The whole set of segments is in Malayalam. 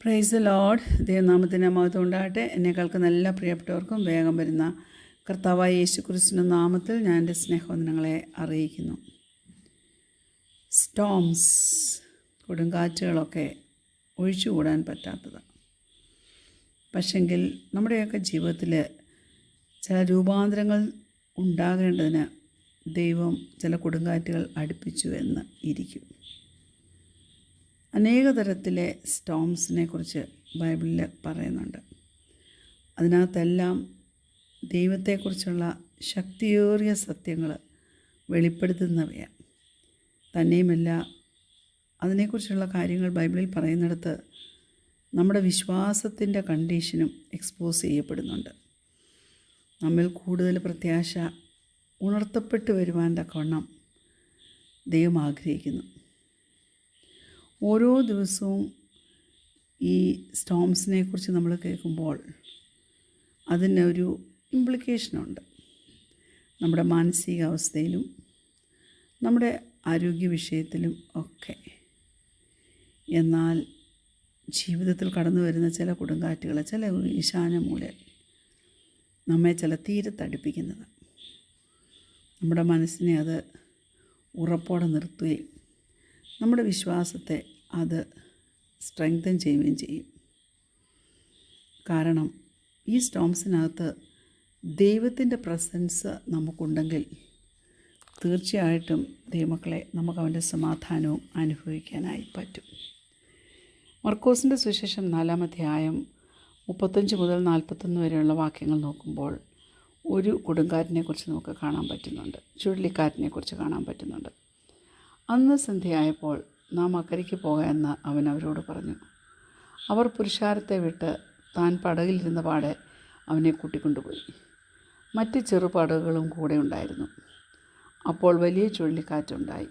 Praise the Lord. ദൈവനാമത്തിന് മഹത്വം ഉണ്ടാകട്ടെ. എന്നെ കേൾക്കുന്ന എല്ലാ പ്രിയപ്പെട്ടവർക്കും വേഗം വരുന്ന കർത്താവായ യേശുക്രിസ്തുവിന്റെ നാമത്തിൽ ഞാൻ എൻ്റെ സ്നേഹവന്ദനങ്ങളെ അറിയിക്കുന്നു. സ്റ്റോംസ്, കൊടുങ്കാറ്റുകളൊക്കെ ഒഴിച്ചുകൂടാൻ പറ്റാത്തതാണ്. പക്ഷെങ്കിൽ നമ്മുടെയൊക്കെ ജീവിതത്തിൽ ചില രൂപാന്തരങ്ങൾ ഉണ്ടാകേണ്ടതിന് ദൈവം ചില കൊടുങ്കാറ്റുകൾ അടുപ്പിച്ചു എന്ന് ഇരിക്കും. അനേക തരത്തിലെ സ്റ്റോംസിനെ കുറിച്ച് ബൈബിളിൽ പറയുന്നുണ്ട്. അതിനകത്തെല്ലാം ദൈവത്തെക്കുറിച്ചുള്ള ശക്തിയേറിയ സത്യങ്ങൾ വെളിപ്പെടുത്തുന്നവയാണ്. തന്നെയുമല്ല, അതിനെക്കുറിച്ചുള്ള കാര്യങ്ങൾ ബൈബിളിൽ പറയുന്നിടത്ത് നമ്മുടെ വിശ്വാസത്തിൻ്റെ കണ്ടീഷനും എക്സ്പോസ് ചെയ്യപ്പെടുന്നുണ്ട്. നമ്മിൽ കൂടുതൽ പ്രത്യാശ ഉണർത്തപ്പെട്ടു വരുവാൻ തക്കവണ്ണം ദൈവം ആഗ്രഹിക്കുന്നു. ഓരോ ദിവസവും ഈ സ്റ്റോംസിനെ കുറിച്ച് നമ്മൾ കേൾക്കുമ്പോൾ അതിനൊരു ഇംപ്ലിക്കേഷനുണ്ട്. നമ്മുടെ മാനസികാവസ്ഥയിലും നമ്മുടെ ആരോഗ്യ വിഷയത്തിലും ഒക്കെ. എന്നാൽ ജീവിതത്തിൽ കടന്നു വരുന്ന ചില കൊടുങ്കാറ്റുകൾ, ചില ഈശാനമൂലൻ നമ്മെ ചില തീരത്തടുപ്പിക്കുന്നത് നമ്മുടെ മനസ്സിനെ അത് ഉറപ്പോടെ നിർത്തുകയും നമ്മുടെ വിശ്വാസത്തെ അത് സ്ട്രെങ്തൻ ചെയ്യുകയും ചെയ്യും. കാരണം ഈ സ്റ്റോംസിനകത്ത് ദൈവത്തിൻ്റെ പ്രസൻസ് നമുക്കുണ്ടെങ്കിൽ തീർച്ചയായിട്ടും ദൈവമക്കളെ നമുക്ക് അവൻ്റെ സമാധാനവും അനുഭവിക്കാനായി പറ്റും. മർക്കോസിൻ്റെ സുവിശേഷം 4-ാം അധ്യായം 35 മുതൽ 41 വരെയുള്ള വാക്യങ്ങൾ നോക്കുമ്പോൾ ഒരു കൊടുങ്കാറ്റിനെക്കുറിച്ച് നമുക്ക് കാണാൻ പറ്റുന്നുണ്ട്. ചുഴലിക്കാറ്റിനെക്കുറിച്ച് കാണാൻ പറ്റുന്നുണ്ട്. അന്ന് സന്ധ്യയായപ്പോൾ നാം അക്കരയ്ക്ക് പോകാമെന്ന് അവൻ അവരോട് പറഞ്ഞു. അവർ പുരുഷാരത്തെ വിട്ട് താൻ പടകിലിരുന്ന പാടെ അവനെ കൂട്ടിക്കൊണ്ടുപോയി. മറ്റ് ചെറുപടകുകളും കൂടെ ഉണ്ടായിരുന്നു. അപ്പോൾ വലിയ ചുഴലിക്കാറ്റുണ്ടായി.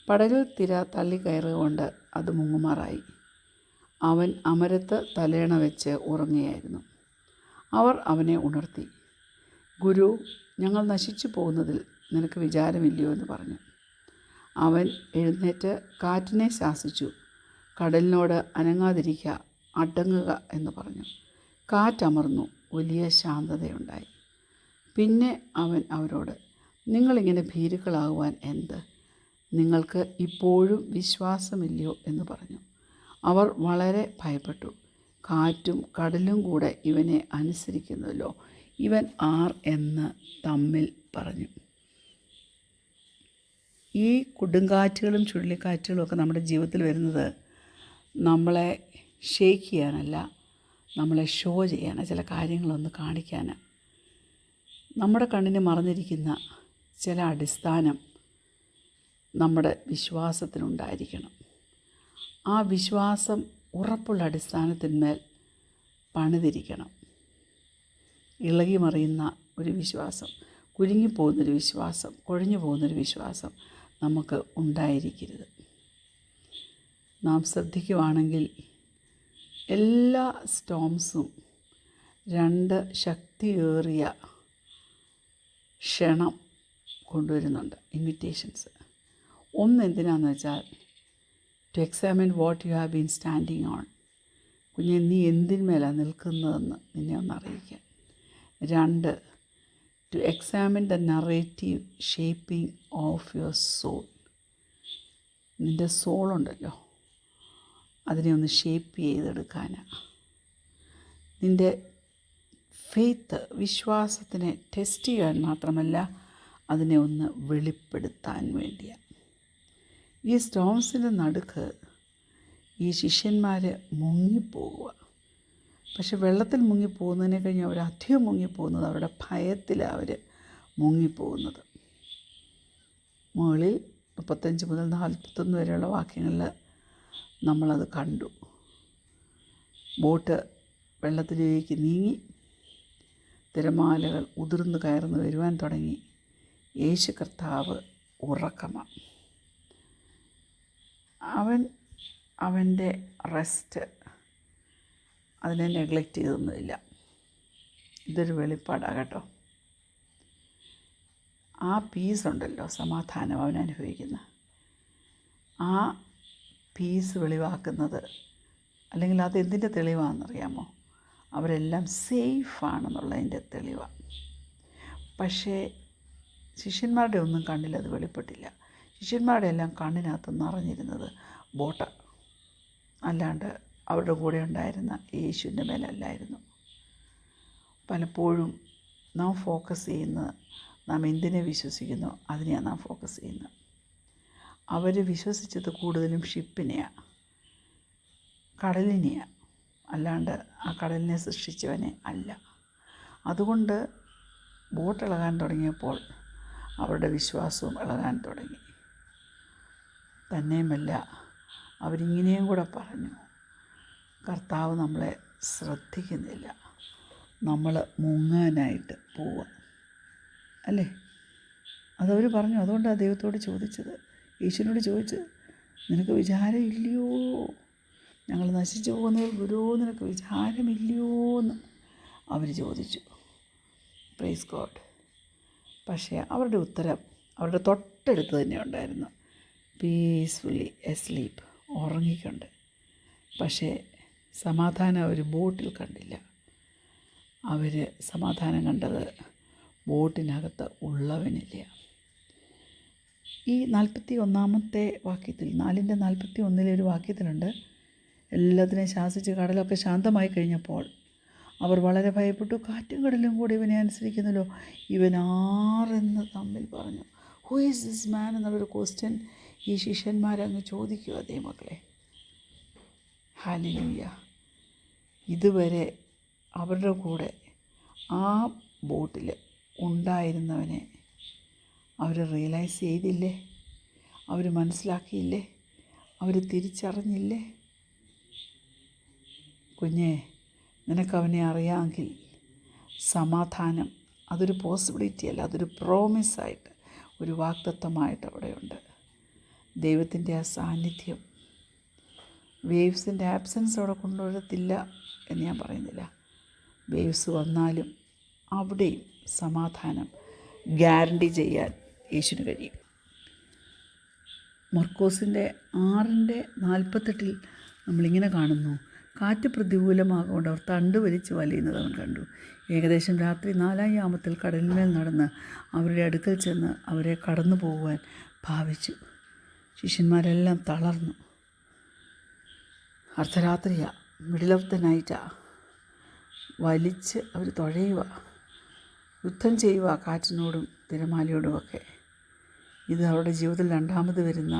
പടകിൽ തിര തള്ളിക്കയറുകൊണ്ട് അത് മുങ്ങുമാറായി. അവൻ അമരത്ത് തലയണ വെച്ച് ഉറങ്ങുകയായിരുന്നു. അവർ അവനെ ഉണർത്തി. ഗുരു, ഞങ്ങൾ നശിച്ചു പോകുന്നതിൽ നിനക്ക് വിചാരമില്ലയോ എന്ന് പറഞ്ഞു. അവൻ എഴുന്നേറ്റ് കാറ്റിനെ ശാസിച്ചു, കടലിനോട് അനങ്ങാതിരിക്കുക, അടങ്ങുക എന്ന് പറഞ്ഞു. കാറ്റമർന്നു, വലിയ ശാന്തതയുണ്ടായി. പിന്നെ അവൻ അവരോട്, നിങ്ങളിങ്ങനെ ഭീരുക്കളാകുവാൻ എന്ത്? നിങ്ങൾക്ക് ഇപ്പോഴും വിശ്വാസമില്ലയോ എന്ന് പറഞ്ഞു. അവർ വളരെ ഭയപ്പെട്ടു. കാറ്റും കടലും കൂടെ ഇവനെ അനുസരിക്കുന്നല്ലോ, ഇവൻ ആർ എന്ന് തമ്മിൽ പറഞ്ഞു. ഈ കൊടുങ്കാറ്റുകളും ചുഴലിക്കാറ്റുകളും ഒക്കെ നമ്മുടെ ജീവിതത്തിൽ വരുന്നത് നമ്മളെ ഷേക്ക് ചെയ്യാനല്ല, നമ്മളെ ഷോ ചെയ്യാനാണ്, ചില കാര്യങ്ങളൊന്ന് കാണിക്കാനാണ്. നമ്മുടെ കണ്ണിന് മറഞ്ഞിരിക്കുന്ന ചില അടിസ്ഥാനം നമ്മുടെ വിശ്വാസത്തിനുണ്ടായിരിക്കണം. ആ വിശ്വാസം ഉറപ്പുള്ള അടിസ്ഥാനത്തിന്മേൽ പണിതിരിക്കണം. ഇളകി മറിയുന്ന ഒരു വിശ്വാസം, കുലുങ്ങിപ്പോകുന്നൊരു വിശ്വാസം, കുഴഞ്ഞു പോകുന്നൊരു വിശ്വാസം നമുക്ക് ഉണ്ടായിരിക്കരുത്. നാം ശ്രദ്ധിക്കുവാണെങ്കിൽ എല്ലാ സ്റ്റോംസും 2 ശക്തിയേറിയ ക്ഷണം കൊണ്ടുവരുന്നുണ്ട്, ഇൻവിറ്റേഷൻസ്. ഒന്ന് എന്തിനാണെന്ന് വെച്ചാൽ to examine what you have been standing on. കുഞ്ഞെ, നീ എന്തിന്മേലാണ് നിൽക്കുന്നതെന്ന് നിന്നെ ഒന്ന് അറിയിക്കാൻ. 2, to examine the narrative shaping of your soul. നിൻ്റെ സോളുണ്ടല്ലോ, അതിനെ ഒന്ന് ഷേപ്പ് ചെയ്തെടുക്കാനാണ്. നിൻ്റെ ഫെയ്ത്ത്, വിശ്വാസത്തിനെ ടെസ്റ്റ് ചെയ്യാൻ മാത്രമല്ല, അതിനെ ഒന്ന് വെളിപ്പെടുത്താൻ വേണ്ടിയാണ്. ഈ സ്റ്റോംസിൻ്റെ നടുക്ക് ഈ ശിഷ്യന്മാർ മുങ്ങിപ്പോവുക. പക്ഷെ വെള്ളത്തിൽ മുങ്ങിപ്പോകുന്നതിനെ കഴിഞ്ഞ് അവർ അധികം മുങ്ങിപ്പോകുന്നത് അവരുടെ ഭയത്തിലാണ് അവർ മുങ്ങിപ്പോകുന്നത്. മുകളിൽ 35 മുതൽ 41 വരെയുള്ള വാക്യങ്ങളിൽ നമ്മളത് കണ്ടു. ബോട്ട് വെള്ളത്തിലേക്ക് നീങ്ങി, തിരമാലകൾ ഉതിർന്നു കയർന്നു വരുവാൻ തുടങ്ങി. യേശു കർത്താവ് ഉറക്കമാണ്. അവൻ്റെ റെസ്റ്റ് അതിനെ നെഗ്ലക്റ്റ് ചെയ്തൊന്നുമില്ല. ഇതൊരു വെളിപ്പാടാണ് കേട്ടോ. ആ പീസുണ്ടല്ലോ, സമാധാനം അവൻ അനുഭവിക്കുന്ന ആ പീസ് വെളിവാക്കുന്നത് അല്ലെങ്കിൽ അതെന്തിൻ്റെ തെളിവാണെന്നറിയാമോ? അവരെല്ലാം സേഫാണെന്നുള്ളതിൻ്റെ തെളിവാണ്. പക്ഷേ ശിഷ്യന്മാരുടെ ഒന്നും കണ്ണിൽ അത് വെളിപ്പെട്ടില്ല. ശിഷ്യന്മാരുടെ എല്ലാം കണ്ണിനകത്ത് നിറഞ്ഞിരുന്നത് ബോട്ട്, അല്ലാണ്ട് അവരുടെ കൂടെ ഉണ്ടായിരുന്ന യേശുവിൻ്റെ മേലല്ലായിരുന്നു. പലപ്പോഴും നാം ഫോക്കസ് ചെയ്യുന്നത്, നാം എന്തിനെ വിശ്വസിക്കുന്നോ അതിനെയാണ് നാം ഫോക്കസ് ചെയ്യുന്നത്. അവർ വിശ്വസിച്ചത് കൂടുതലും ഷിപ്പിനെയാണ്, കടലിനെയാണ്, അല്ലാണ്ട് ആ കടലിനെ സൃഷ്ടിച്ചവനെ അല്ല. അതുകൊണ്ട് ബോട്ട് ഇളകാൻ തുടങ്ങിയപ്പോൾ അവരുടെ വിശ്വാസവും ഇളകാൻ തുടങ്ങി. തന്നെയുമല്ല, അവരിങ്ങനെയും കൂടെ പറഞ്ഞു, കർത്താവ് നമ്മളെ ശ്രദ്ധിക്കുന്നില്ല, നമ്മൾ മുങ്ങാനായിട്ട് പോവുക അല്ലേ? അതവർ പറഞ്ഞു. അതുകൊണ്ടാണ് ദൈവത്തോട് ചോദിച്ചത്, യേശുവിനോട് ചോദിച്ചത്, നിനക്ക് വിചാരമില്ലയോ, ഞങ്ങൾ നശിച്ചു പോകുന്നതിൽ ഗുരുവോ നിനക്ക് വിചാരമില്ലയോ എന്ന് അവർ ചോദിച്ചു. Praise God. പക്ഷേ അവരുടെ ഉത്തരം അവരുടെ തൊട്ടടുത്ത് തന്നെ ഉണ്ടായിരുന്നു, പീസ്ഫുള്ളി എസ്ലീപ്പ്, ഉറങ്ങിക്കൊണ്ട്. പക്ഷേ സമാധാനം അവർ ബോട്ടിൽ കണ്ടില്ല. അവർ സമാധാനം കണ്ടത് ബോട്ടിനകത്ത് ഉള്ളവനില്ല. ഈ 41 വാക്യത്തിൽ, 4:41 ഒരു വാക്യത്തിലുണ്ട്, എല്ലാത്തിനെയും ശാസിച്ച് കടലൊക്കെ ശാന്തമായി കഴിഞ്ഞപ്പോൾ അവർ വളരെ ഭയപ്പെട്ടു. കാറ്റും കടലും കൂടി ഇവനെ അനുസരിക്കുന്നല്ലോ, ഇവൻ ആരെന്ന് തമ്മിൽ പറഞ്ഞു. ഹു ഈസ് ദിസ് മാൻ എന്നുള്ളൊരു ക്വസ്റ്റ്യൻ ഈ ശിഷ്യന്മാരങ്ങ് ചോദിക്കുക. അതേ മക്കളെ, ഹല്ലേലൂയ. ഇതുവരെ അവരുടെ കൂടെ ആ ബോട്ടിൽ ഉണ്ടായിരുന്നവനെ അവർ റിയലൈസ് ചെയ്തില്ലേ? അവർ മനസ്സിലാക്കിയില്ലേ? അവർ തിരിച്ചറിഞ്ഞില്ലേ? കുഞ്ഞേ, നിനക്കവനെ അറിയാമെങ്കിൽ സമാധാനം അതൊരു പോസിബിലിറ്റി അല്ല, അതൊരു പ്രോമിസായിട്ട്, ഒരു വാഗ്ദത്തമായിട്ട് അവിടെയുണ്ട്. ദൈവത്തിൻ്റെ ആ സാന്നിധ്യം, വേവ്സിൻ്റെ ആബ്സെൻസ് അവിടെ കൊണ്ടുവരത്തില്ല എന്ന് ഞാൻ പറയുന്നില്ല. വേവ്സ് വന്നാലും അവിടെയും സമാധാനം ഗ്യാരണ്ടി ചെയ്യാൻ യേശുവിന് കഴിയും. മർക്കോസിൻ്റെ 6:48 നമ്മളിങ്ങനെ കാണുന്നു, കാറ്റ് പ്രതികൂലമാകൊണ്ട് അവർ തണ്ട് വലിച്ച് വലയുന്നത് അവൻ കണ്ടു. ഏകദേശം രാത്രി 4 യാമത്തിൽ കടലിന്മേൽ നടന്ന് അവരുടെ അടുക്കൽ ചെന്ന് അവരെ കടന്നു പോകുവാൻ ഭാവിച്ചു. ശിഷ്യന്മാരെല്ലാം തളർന്നു. അർദ്ധരാത്രിയാണ്, മിഡിൽ ഓഫ് ദ നൈറ്റാണ്. വലിച്ച് അവർ തുഴയുക, യുദ്ധം ചെയ്യുക കാറ്റിനോടും തിരമാലയോടുമൊക്കെ. ഇത് അവരുടെ ജീവിതത്തിൽ രണ്ടാമത് വരുന്ന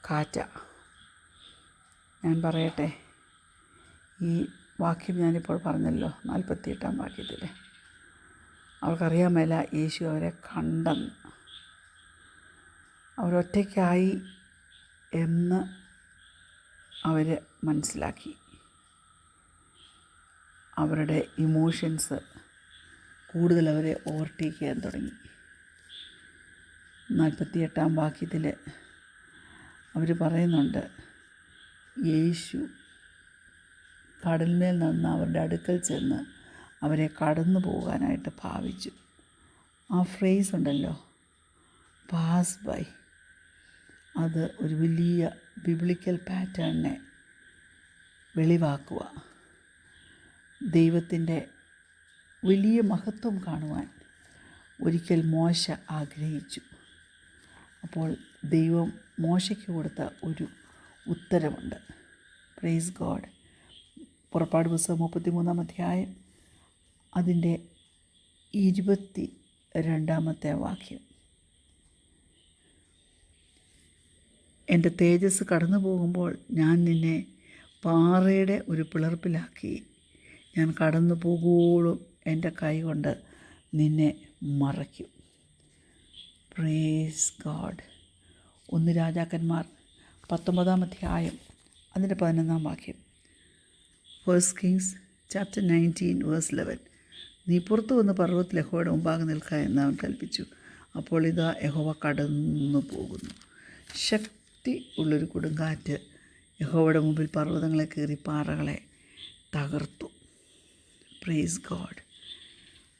കാറ്റാണ്. ഞാൻ പറയട്ടെ, ഈ വാക്യം ഞാനിപ്പോൾ പറഞ്ഞല്ലോ, 48 വാക്യത്തിൽ, അവർക്കറിയാൻ മേല യേശു അവരെ കണ്ടെന്ന്, അവരൊറ്റയ്ക്കായി എന്ന് അവർ മനസ്സിലാക്കി. അവരുടെ ഇമോഷൻസ് കൂടുതൽ അവരെ ഓവർടേക്ക് ചെയ്യാൻ തുടങ്ങി. 48 വാക്യത്തിൽ അവർ പറയുന്നുണ്ട്, യേശു കടലിന്മേൽ നിന്ന് അവരുടെ അടുക്കൽ ചെന്ന് അവരെ കടന്നു പോകാനായിട്ട് ഭാവിച്ചു. ആ ഫ്രേസ് ഉണ്ടല്ലോ, പാസ് ബൈ, അത് ഒരു വലിയ ബിബ്ലിക്കൽ പാറ്റേണിനെ വെളിവാക്കുക. ദൈവത്തിൻ്റെ വലിയ മഹത്വം കാണുവാൻ ഒരിക്കൽ മോശ ആഗ്രഹിച്ചു. അപ്പോൾ ദൈവം മോശയ്ക്ക് കൊടുത്ത ഒരു ഉത്തരമുണ്ട്. Praise God. പുറപ്പാട് പുസ്തകം 33 അധ്യായം അതിൻ്റെ 22 വാക്യം. എൻ്റെ തേജസ് കടന്നു പോകുമ്പോൾ ഞാൻ നിന്നെ പാറയുടെ ഒരു പിളർപ്പിലാക്കി, ഞാൻ കടന്നു പോകുവോളും എൻ്റെ കൈ കൊണ്ട് നിന്നെ മറയ്ക്കും. Praise God. 1 രാജാക്കന്മാർ 19 അധ്യായം അതിൻ്റെ 11 വാക്യം. 1 Kings chapter 19 verse 11. നീ പുറത്തു വന്ന് പർവ്വതത്തിൽ യഹോവയുടെ മുമ്പാകെ നിൽക്കുക എന്ന് അവൻ കൽപ്പിച്ചു. അപ്പോൾ ഇതാ യഹോവ കടന്നു പോകുന്നു. ശക്തി ഉള്ളൊരു കൊടുങ്കാറ്റ് യഹോവയുടെ മുമ്പിൽ പർവ്വതങ്ങളെ കീറി പാറകളെ തകർത്തു. Price God.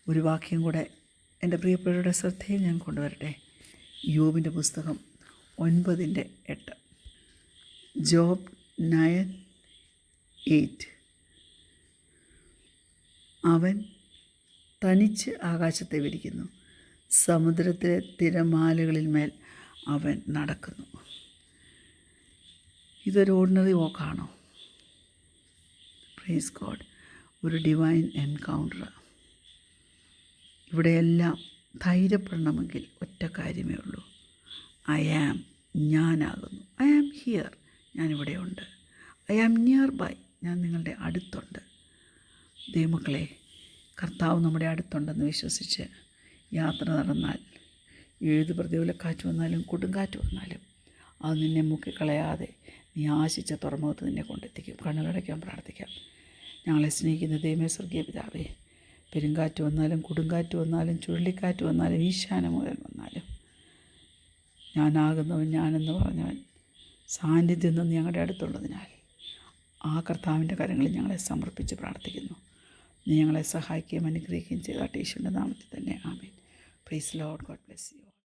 ഒരു വാക്യം കൂടെ എൻ്റെ പ്രിയപ്പെട്ടവരുടെ ശ്രദ്ധയിൽ ഞാൻ കൊണ്ടുവരട്ടെ. യോബിൻ്റെ പുസ്തകം 9:8. ജോബ് 9 8. അവൻ തനിച്ച് ആകാശത്തെ വിരിക്കുന്നു, സമുദ്രത്തിലെ തിരമാലകളിൽ മേൽ അവൻ നടക്കുന്നു. ഇതൊരു ഓർഡിനറി വോക്കാണോ? പ്രൈസ് ഗോഡ്, ഒരു ഡിവൈൻ എൻകൗണ്ടർ. ഇവിടെയെല്ലാം ധൈര്യപ്പെടണമെങ്കിൽ ഒറ്റ കാര്യമേ ഉള്ളൂ. ഐ ആം, ഞാനാകുന്നു. ഐ ആം ഹിയർ, ഞാനിവിടെയുണ്ട്. ഐ ആം നിയർ ബൈ, ഞാൻ നിങ്ങളുടെ അടുത്തുണ്ട്. ദൈവമക്കളെ, കർത്താവ് നമ്മുടെ അടുത്തുണ്ടെന്ന് വിശ്വസിച്ച് യാത്ര നടന്നാൽ ഏത് പ്രതികൂലക്കാറ്റ് വന്നാലും കൊടുങ്കാറ്റ് വന്നാലും അത് നിന്നെ മുക്കിക്കളയാതെ നീ ആശിച്ച തുറമുഖത്ത് നിന്നെ കൊണ്ടെത്തിക്കും. കണ്ണുകളടയ്ക്കാൻ പ്രാർത്ഥിക്കാം. ഞങ്ങളെ സ്നേഹിക്കുന്ന ദൈവമേ, സ്വർഗീയ പിതാവേ, പെരുങ്കാറ്റ് വന്നാലും കൊടുങ്കാറ്റ് വന്നാലും ചുഴലിക്കാറ്റ് വന്നാലും ഈശാനമൂലം വന്നാലും ഞാനാകുന്നവൻ, ഞാനെന്ന് പറഞ്ഞവൻ സാന്നിധ്യം നിന്ന് ഞങ്ങളുടെ അടുത്തുള്ളതിനാൽ ആ കർത്താവിൻ്റെ കരങ്ങളിൽ ഞങ്ങളെ സമർപ്പിച്ച് പ്രാർത്ഥിക്കുന്നു. നീ ഞങ്ങളെ സഹായിക്കുകയും അനുഗ്രഹിക്കുകയും ചെയ്താട്ട് യേശുവിൻ്റെ നാമത്തിൽ തന്നെ. ആമേൻ. Praise Lord. God bless U.